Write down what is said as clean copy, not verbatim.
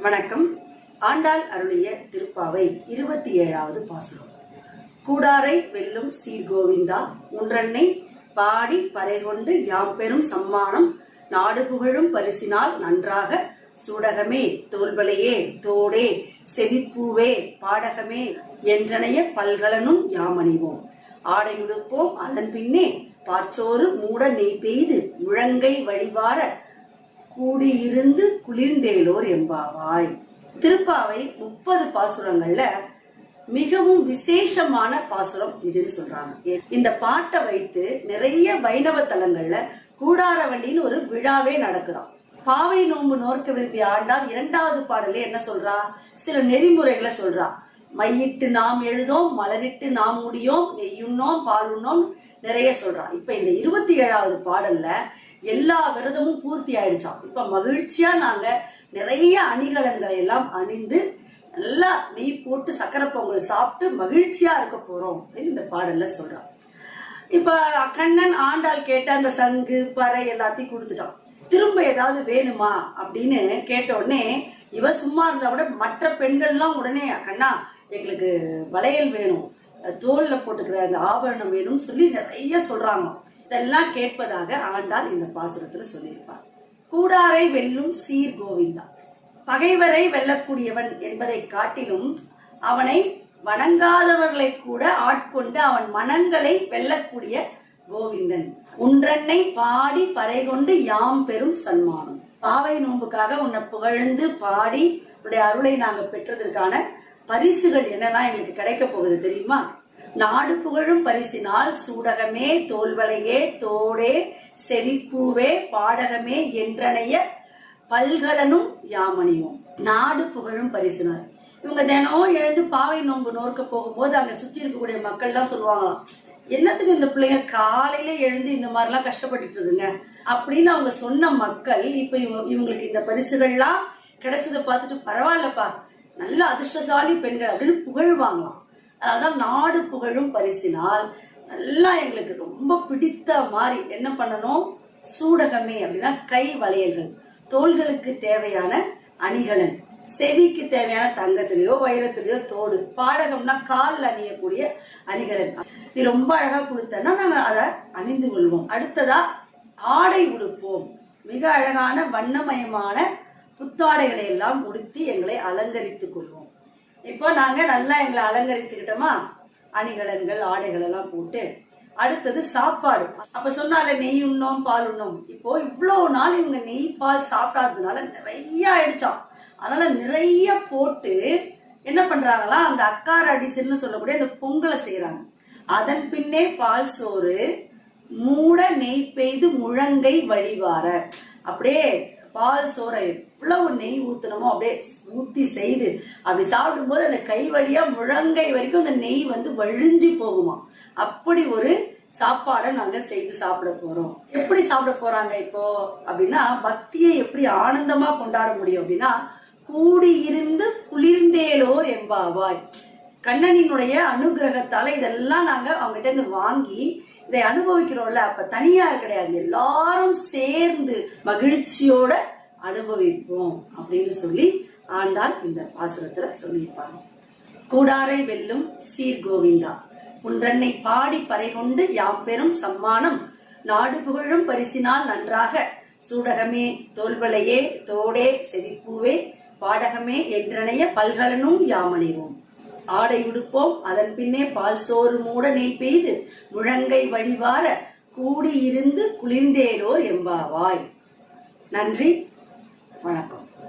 வணக்கம். ஆண்டாள் அருளிய திருப்பாவை 27வது பாசுரம். கூடாரை வெல்லும் சீர்கோவிந்தா உன்றன்னை பாடி பறைகொண்டு யாம் பெரும் சம்மானம் நாடு புகழும் பரிசினால் நன்றாக சூடகமே தோல்வளையே தோடே செவிப்பூவே பாடகமே என்றனைய பல்கலனும் யாமணிவோம் ஆடையுடுப்போம் அதன் பின்னே பார்ச்சோறு மூட நெய் பெய்து முழங்கை வழிவார கூடியிருந்து குளிர்ந்தேலோர் எம்பாவாய். திருப்பாவை 30 பாசுரங்கள்ல மிகவும் விசேஷமான பாசுரம் இதுன்னு சொல்றாங்க. இந்த பாட்டை வைத்து நிறைய வைணவ தலங்கள்ல கூடாரவள்ளின்னு ஒரு விழாவே நடக்குதாம். பாவை நோன்பு நோர்க்க விரும்பிய ஆண்டாள் 2வது பாடலே என்ன சொல்றா? சில நெறிமுறைகளை சொல்றா. மையிட்டு நாம் எழுதோம், மலரிட்டு நாம் முடியோம், நெய்யுண்ணோம், பாலுண்ணோம் நிறைய சொல்றா. இப்ப இந்த 27வது பாடல்ல எல்லா விரதமும் பூர்த்தி ஆயிடுச்சாம். இப்ப மகிழ்ச்சியா நாங்க நிறைய அணிகலன்களை எல்லாம் அணிந்து நல்லா நெய் போட்டு சக்கரை பொங்கல் சாப்பிட்டு மகிழ்ச்சியா இருக்க போறோம் அப்படின்னு இந்த பாடல்ல சொல்றான். இப்ப கண்ணன் ஆண்டாள் கேட்ட அந்த சங்கு பறை எல்லாத்தையும் கொடுத்துட்டான். திரும்ப ஏதாவது வேணுமா அப்படின்னு கேட்ட உடனே இவ சும்மா இருந்தா கூட மற்ற பெண்கள்லாம் உடனே கண்ணா எங்களுக்கு வளையல் வேணும், தோல்ல போட்டுக்கிற அந்த ஆபரணம் வேணும்னு சொல்லி நிறைய சொல்றாங்க. இதெல்லாம் கேட்பதாக ஆண்டாள் இந்த பாசுரத்துல சொல்லியிருப்பார். கூடாரை வெல்லும் சீர் கோவிந்தா, பகைவரை வெல்லக்கூடியவன் என்பதை காட்டிலும் அவனை வணங்காதவர்களை கூட ஆட்கொண்டு அவன் மனங்களை வெல்லக்கூடிய கோவிந்தன். உன்றன்னை பாடி பறை கொண்டு யாம் பெரும் சன்மானம். பாவை நோன்புக்காக உன்னை புகழ்ந்து பாடி உன்னுடைய அருளை நாங்க பெற்றதற்கான பரிசுகள் என்னெல்லாம் எங்களுக்கு கிடைக்க போகுது தெரியுமா? நாடு புகழும் பரிசினால் சூடகமே தோல்வளையே தோடே செவிப்பூவே பாடகமே என்றனைய பல்கலனும் யாமணியும். நாடு புகழும் பரிசினால் இவங்க தினம் எழுந்து பாவை நோன்பு நோர்க்க போகும்போது அங்க சுற்றி இருக்கக்கூடிய மக்கள் எல்லாம் சொல்லுவாங்க, என்னத்துக்கு இந்த பிள்ளைங்க காலையில எழுந்து இந்த மாதிரிலாம் கஷ்டப்பட்டுட்டு இருக்குங்க அப்படின்னு அவங்க சொன்ன மக்கள் இப்ப இவங்களுக்கு இந்த பரிசுகள்லாம் கிடைச்சதை பார்த்துட்டு பரவாயில்லப்பா நல்ல அதிர்ஷ்டசாலி பெண்கள் அப்படின்னு புகழ்வாங்களாம். அதனால்தான் நாடு புகழும் பரிசினால் நல்லா எங்களுக்கு ரொம்ப பிடித்த மாதிரி என்ன பண்ணணும்? சூடகமே அப்படின்னா கை வளையல்கள், தோள்களுக்கு தேவையான அணிகலன், செவிக்கு தேவையான தங்கத்திலேயோ வைரத்திலேயோ தோடு, பாடகம்னா காலில் அணியக்கூடிய அணிகலன். நீ ரொம்ப அழகா கொடுத்தனா நாங்க அதை அணிந்து கொள்வோம். அடுத்ததா ஆடை உடுப்போம், மிக அழகான வண்ணமயமான புத்தாடைகளை எல்லாம் உடுத்தி எங்களை அலங்கரித்துக் கொள்வோம். இப்போ நாங்க நல்லா எங்களை அலங்கரித்துக்கிட்டோமா, அணிகலன்கள் ஆடைகள் எல்லாம் போட்டு அடுத்தது சாப்பாடு. அப்ப சொன்னால நெய் உண்ணோம் பால் உண்ணோம். இப்போ இவ்வளவு நாள் இவங்க நெய் பால் சாப்பிடாததுனால நிறைய ஆயிடுச்சாம். அதனால நிறைய போட்டு என்ன பண்றாங்களா, அந்த அக்கார அடிசல்னு சொல்லக்கூடிய அந்த பொங்கலை செய்யறாங்க. அதன் பின்னே பால் சோறு மூட நெய் பெய்து முழங்கை வழிவார, அப்படியே பால் சோறை எவ்வளவு நெய் ஊத்தணுமோ அப்படியே ஊத்தி செய்து அப்படி சாப்பிடும் போது அந்த கை வழியா முழங்கை வரைக்கும் அந்த நெய் வந்து வழிஞ்சு போகுமா. அப்படி ஒரு சாப்பாடை நாங்க செய்து சாப்பிட போறோம். எப்படி சாப்பிட போறாங்க இப்போ அப்படின்னா, பக்தியை எப்படி ஆனந்தமா கொண்டாட முடியும் அப்படின்னா, கூடியிருந்து குளிர்ந்தேலோர் எம்பாவாய். கண்ணனினுடைய அனுகிரகத்தால இதெல்லாம் நாங்க அவங்ககிட்ட இருந்து வாங்கி இதை அனுபவிக்கிறோம்ல. அப்ப தனியா கிடையாது, எல்லாரும் சேர்ந்து மகிழ்ச்சியோட அனுபவிப்போம் அப்படின்னு சொல்லி ஆண்டாள் இந்த பாசுரத்துல சொல்லியிருப்பாங்க. கூடாரை வெல்லும் சீர் கோவிந்தா உன்றன்னை பாடி பறை கொண்டு யாம் பெரும் சம்மானம் நாடு புகழும் பரிசினால் நன்றாக சூடகமே தோல்வளையே தோடே செவிப்பூவே பாடகமே என்றனைய பல்கலனும் யாமணிவோம் ஆடை உடுப்போம் அதன் பின்னே பால் சோறு மூட நெய் பெய்து முழங்கை வழிவார கூடியிருந்து குளிர்ந்தேலோர் எம்பாவாய். நன்றி, வணக்கம்.